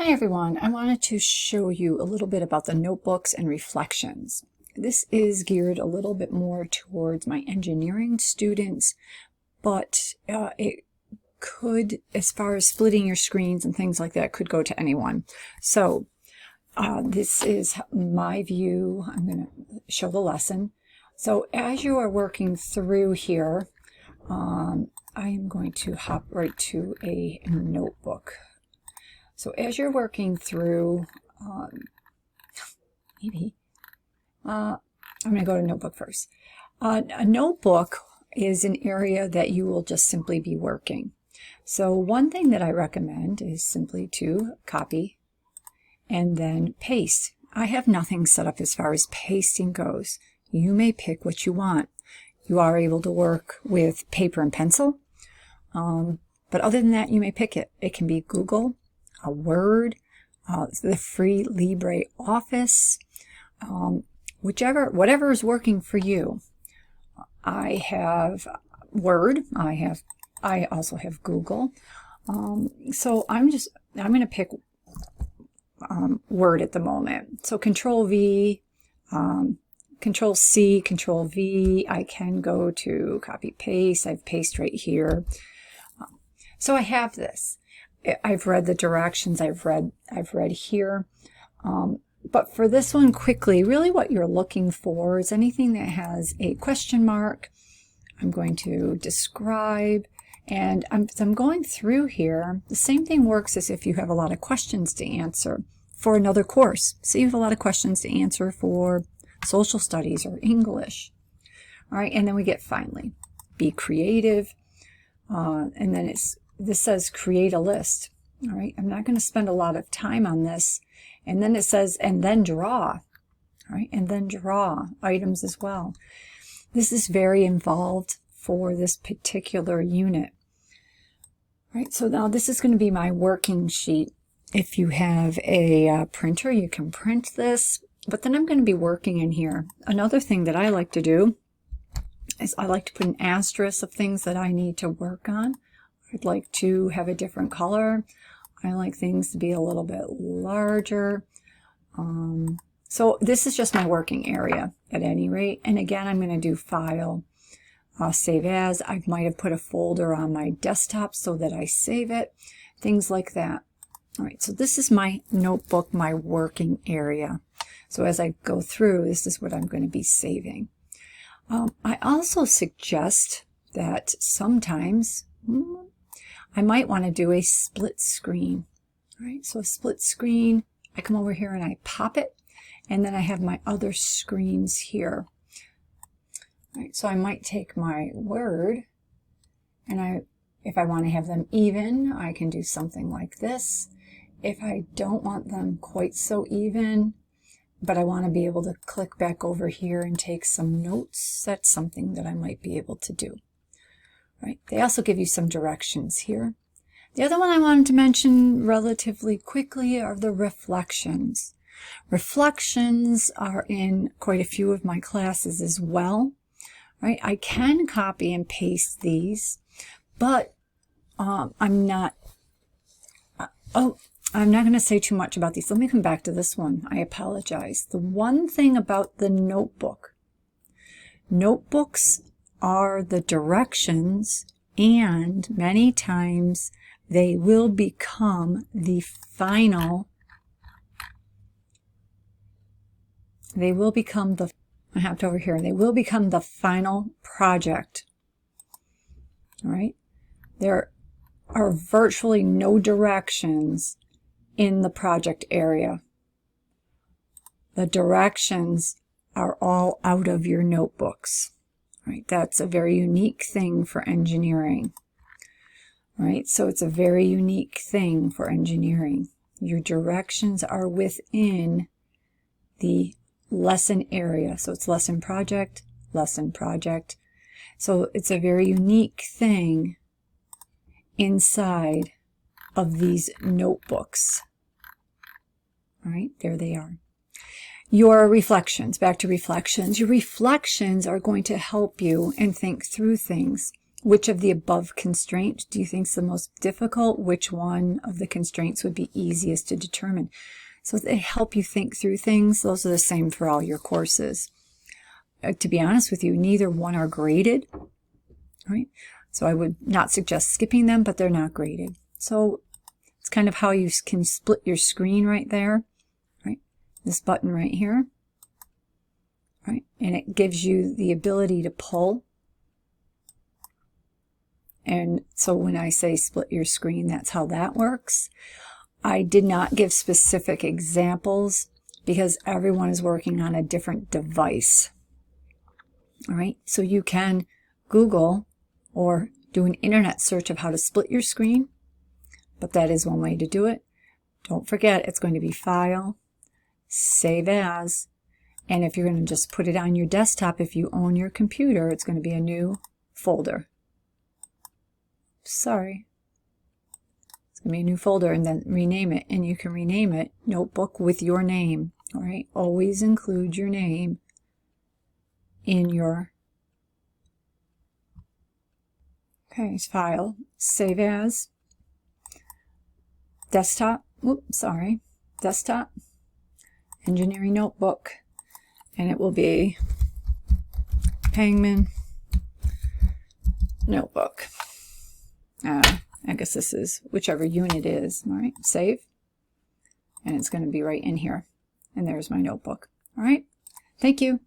Hi everyone, I wanted to show you a little bit about the notebooks and reflections. This is geared a little bit more towards my engineering students, but it could, as far as splitting your screens and things like that, could go to anyone. So this is my view. I'm going to show the lesson. So as you are working through here, I am going to hop right to a notebook. So as you're working through, I'm going to go to notebook first. A notebook is an area that you will just simply be working. So one thing that I recommend is simply to copy and then paste. I have nothing set up as far as pasting goes. You may pick what you want. You are able to work with paper and pencil, but other than that, you may pick it. It can be Google, a Word, the free LibreOffice, whatever is working for you. I have Word. I also have Google. So I'm going to pick Word at the moment. So Control V, Control C, Control V. I can go to copy paste. I have paste right here. So I have this. I've read the directions. I've read here. But for this one, quickly, really what you're looking for is anything that has a question mark. I'm going to describe, and I'm going through here. The same thing works as if you have a lot of questions to answer for another course. So you have a lot of questions to answer for social studies or English. All right, and then we get finally, be creative, and then this says create a list. All right, I'm not going to spend a lot of time on this. And then it says, and then draw. All right, and then draw items as well. This is very involved for this particular unit. All right, so now this is going to be my working sheet. If you have a printer, you can print this, but then I'm going to be working in here. Another thing that I like to do is I like to put an asterisk of things that I need to work on. I'd like to have a different color. I like things to be a little bit larger. So this is just my working area at any rate. And again, I'm going to do File, Save As. I might have put a folder on my desktop so that I save it, things like that. All right, so this is my notebook, my working area. So as I go through, this is what I'm going to be saving. I also suggest that sometimes I might want to do a split screen. All right, so a split screen, I come over here and I pop it, and then I have my other screens here. All right, so I might take my Word, and if I want to have them even, I can do something like this. If I don't want them quite so even, but I want to be able to click back over here and take some notes, that's something that I might be able to do. Right. They also give you some directions here. The other one I wanted to mention relatively quickly are the reflections. Reflections are in quite a few of my classes as well. Right. I can copy and paste these, but I'm not going to say too much about these. Let me come back to this one. I apologize. The one thing about the notebooks are the directions, and many times they will become the final, they will become the final project. All right, there are virtually no directions in the project area. The directions are all out of your notebooks. Right, that's a very unique thing for engineering. Right, so it's a very unique thing for engineering. Your directions are within the lesson area. So it's lesson project, lesson project. So it's a very unique thing inside of these notebooks. All right, there they are. Your reflections, back to reflections. Your reflections are going to help you and think through things. which of the above constraints do you think is the most difficult? Which one of the constraints would be easiest to determine? So they help you think through things. Those are the same for all your courses. To be honest with you, neither one are graded, right? So I would not suggest skipping them, but they're not graded. So it's kind of how you can split your screen right there, right? This button right here, right? And it gives you the ability to pull. And so when I say split your screen, that's how that works. I did not give specific examples because everyone is working on a different device. All right, so you can Google or do an internet search of how to split your screen, but that is one way to do it. Don't forget, it's going to be File, Save As, and if you're going to just put it on your desktop, if you own your computer, it's going to be a new folder. Sorry. It's going to be a new folder, and then rename it, and you can rename it Notebook with your name. All right, always include your name in your File, Save As, Desktop, Desktop, Engineering Notebook, and it will be Pangman Notebook. I guess this is whichever unit is. All right, save, and it's going to be right in here, and there's my notebook. All right, thank you.